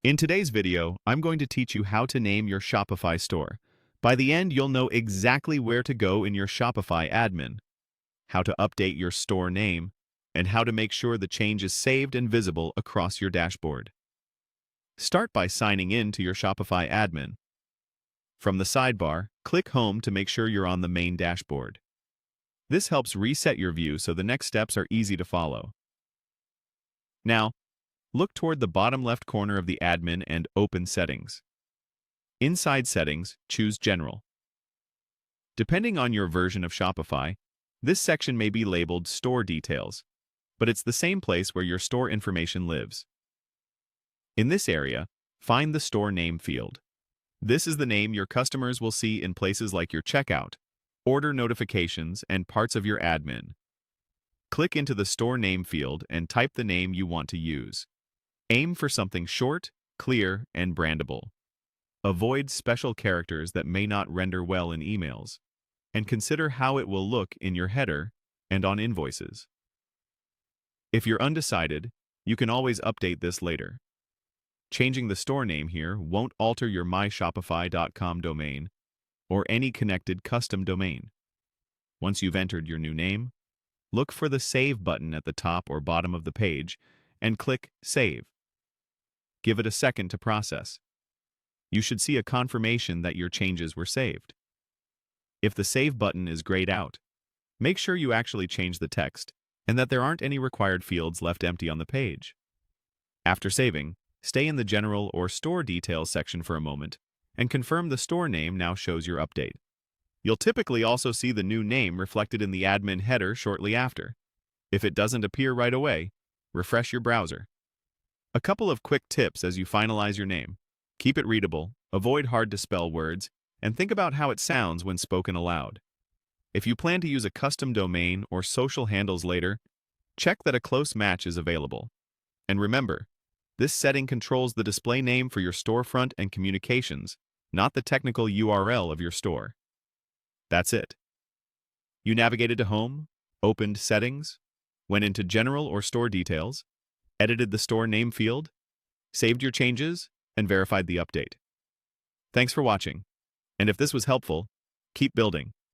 In today's video, I'm going to teach you how to name your Shopify store. By the end, you'll know exactly where to go in your Shopify admin, how to update your store name, and how to make sure the change is saved and visible across your dashboard. Start by signing in to your Shopify admin. From the sidebar, click Home to make sure you're on the main dashboard. This helps reset your view so the next steps are easy to follow. Now, look toward the bottom left corner of the admin and open Settings. Inside Settings, choose General. Depending on your version of Shopify, this section may be labeled Store Details, but it's the same place where your store information lives. In this area, find the Store Name field. This is the name your customers will see in places like your checkout, order notifications, and parts of your admin. Click into the Store Name field and type the name you want to use. Aim for something short, clear, and brandable. Avoid special characters that may not render well in emails, and consider how it will look in your header and on invoices. If you're undecided, you can always update this later. Changing the store name here won't alter your myshopify.com domain or any connected custom domain. Once you've entered your new name, look for the Save button at the top or bottom of the page and click Save. Give it a second to process. You should see a confirmation that your changes were saved. If the Save button is grayed out, make sure you actually change the text and that there aren't any required fields left empty on the page. After saving, stay in the General or Store Details section for a moment and confirm the store name now shows your update. You'll typically also see the new name reflected in the admin header shortly after. If it doesn't appear right away, refresh your browser. A couple of quick tips as you finalize your name. Keep it readable, avoid hard-to-spell words, and think about how it sounds when spoken aloud. If you plan to use a custom domain or social handles later, check that a close match is available. And remember, this setting controls the display name for your storefront and communications, not the technical URL of your store. That's it. You navigated to Home, opened Settings, went into General or Store Details, edited the store name field, saved your changes, and verified the update. Thanks for watching. And if this was helpful, keep building.